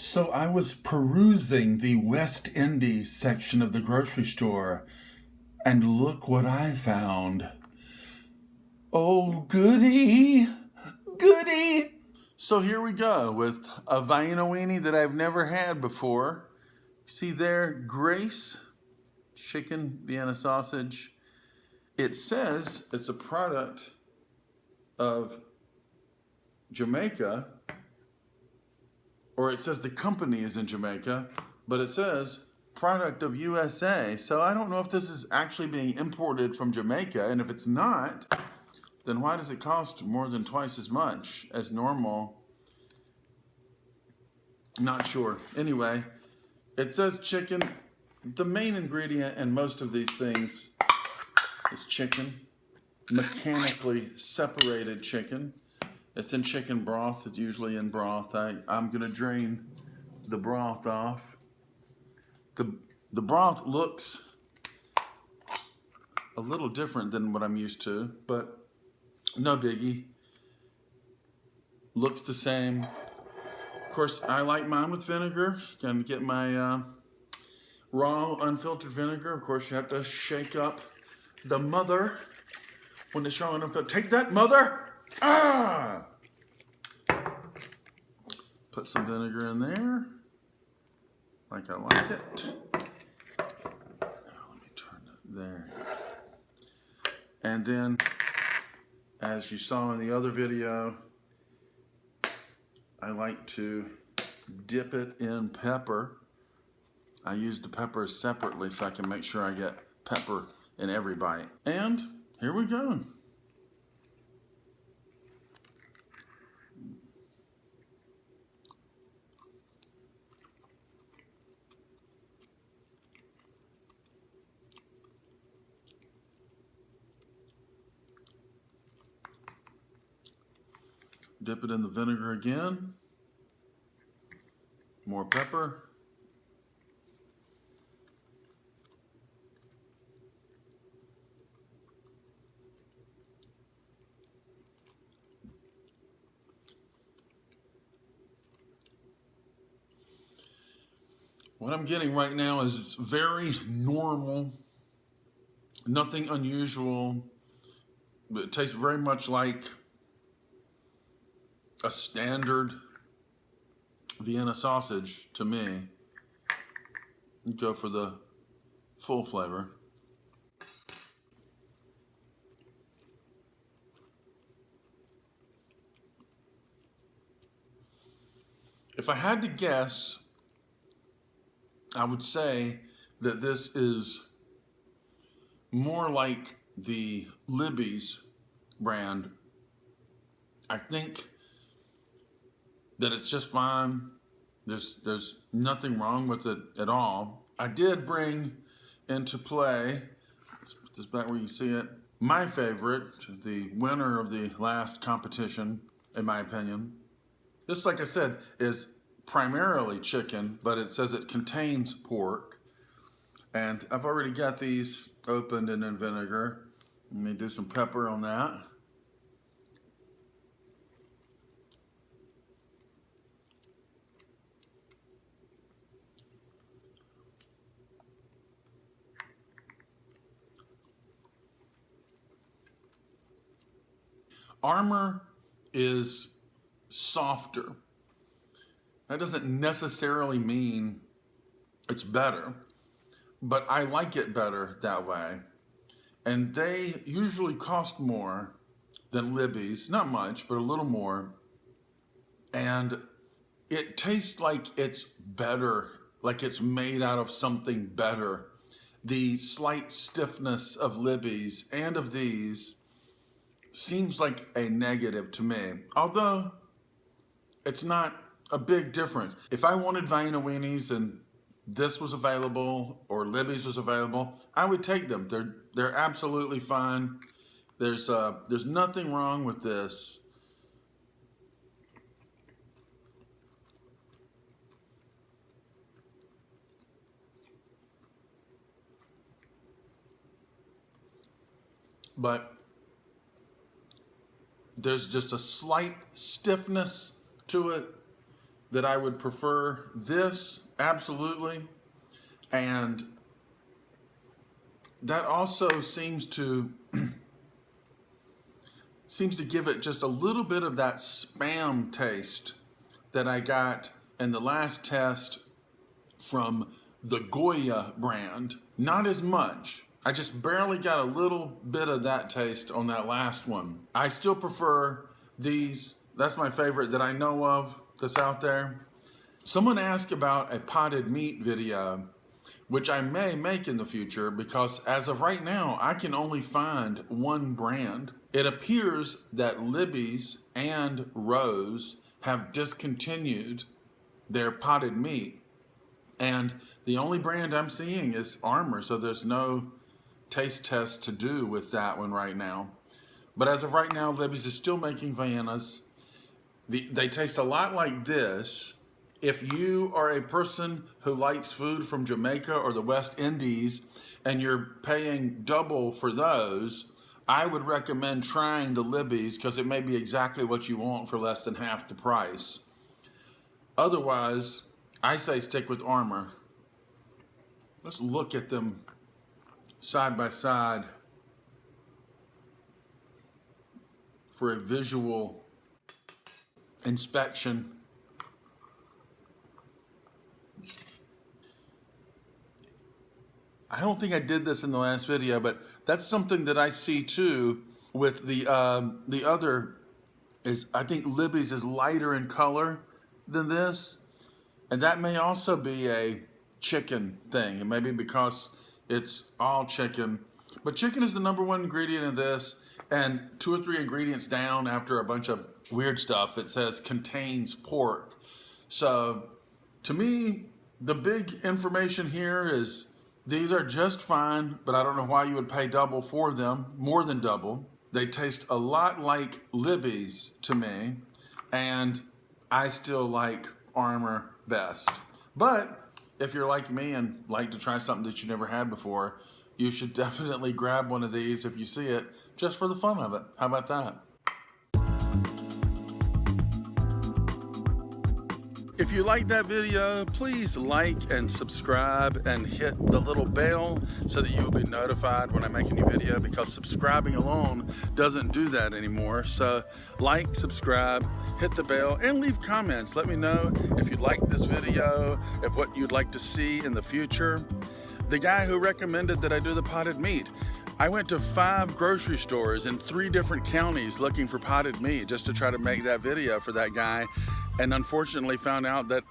So I was perusing the West Indies section of the grocery store, and look what I found. Oh, goody, goody. So here we go with a Vienna weenie that I've never had before. See there, Grace, chicken Vienna sausage. It says it's a product of Jamaica, or it says the company is in Jamaica, but it says product of USA. So I don't know if this is actually being imported from Jamaica, and if it's not, then why does it cost more than twice as much as normal? Not sure. Anyway, it says chicken. The main ingredient in most of these things is chicken, mechanically separated chicken. It's in chicken broth. It's usually in broth. I'm gonna drain the broth off. The broth looks a little different than what I'm used to, but no biggie. Looks the same. Of course, I like mine with vinegar. Gonna get my raw, unfiltered vinegar. Of course, you have to shake up the mother when it's showing up. Take that, mother! Ah! Put some vinegar in there, like I like it. Let me turn it there. And then, as you saw in the other video, I like to dip it in pepper. I use the peppers separately so I can make sure I get pepper in every bite. And here we go. Dip it in the vinegar again. More pepper. What I'm getting right now is very normal, nothing unusual. It tastes very much like a standard Vienna sausage to me. Go for the full flavor. If I had to guess, I would say that this is more like the Libby's brand. I think that it's just fine. There's nothing wrong with it at all. I did bring into play, let's put this back where you see it, my favorite, the winner of the last competition, in my opinion. This, like I said, is primarily chicken, but it says it contains pork. And I've already got these opened and in vinegar. Let me do some pepper on that. Armor is softer. That doesn't necessarily mean it's better, but I like it better that way. And they usually cost more than Libby's, not much, but a little more. And it tastes like it's better, like it's made out of something better. The slight stiffness of Libby's and of these seems like a negative to me, although it's not a big difference. If I wanted Vienna weenies and this was available or Libby's was available, I would take them. They're absolutely fine. There's nothing wrong with this. But there's just a slight stiffness to it. that I would prefer this, absolutely. And that also seems to give it just a little bit of that Spam taste that I got in the last test from the Goya brand. Not as much. I just barely got a little bit of that taste on that last one. I still prefer these. That's my favorite that I know of that's out there. Someone asked about a potted meat video, which I may make in the future, because as of right now, I can only find one brand. It appears that Libby's and Rose have discontinued their potted meat, and the only brand I'm seeing is Armour, so there's no taste test to do with that one right now. But as of right now, Libby's is still making Viennas. They taste a lot like this. If you are a person who likes food from Jamaica or the West Indies and you're paying double for those, I would recommend trying the Libby's, because it may be exactly what you want for less than half the price. Otherwise, I say stick with Armour. Let's look at them side by side for a visual inspection. I don't think I did this in the last video, but that's something that I see too with the other is, I think Libby's is lighter in color than this. And that may also be a chicken thing. It may be because it's all chicken. But chicken is the #1 ingredient in this, and 2 or 3 ingredients down after a bunch of weird stuff, it says contains pork. So to me, the big information here is these are just fine, but I don't know why you would pay double for them, more than double. They taste a lot like Libby's to me, and I still like Armour best. But if you're like me and like to try something that you never had before, you should definitely grab one of these if you see it, just for the fun of it. How about that? If you like that video, please like and subscribe and hit the little bell so that you will be notified when I make a new video, because subscribing alone doesn't do that anymore. So like, subscribe, hit the bell, and leave comments. Let me know if you like this video, if what you'd like to see in the future. The guy who recommended that I do the potted meat, I went to 5 grocery stores in 3 different counties looking for potted meat just to try to make that video for that guy, and unfortunately found out that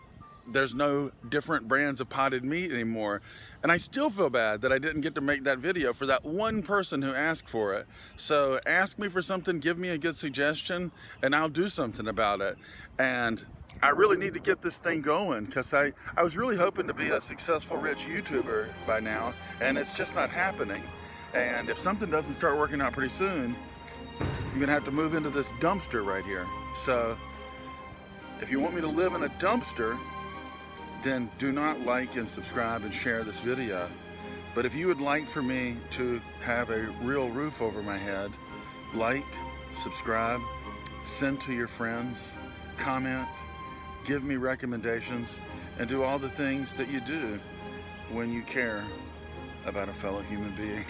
there's no different brands of potted meat anymore. And I still feel bad that I didn't get to make that video for that one person who asked for it. So ask me for something, give me a good suggestion, and I'll do something about it. And I really need to get this thing going, because I was really hoping to be a successful rich YouTuber by now, and it's just not happening. And if something doesn't start working out pretty soon, I'm gonna have to move into this dumpster right here. So if you want me to live in a dumpster, then do not like and subscribe and share this video. But if you would like for me to have a real roof over my head, like, subscribe, send to your friends, comment, give me recommendations, and do all the things that you do when you care about a fellow human being.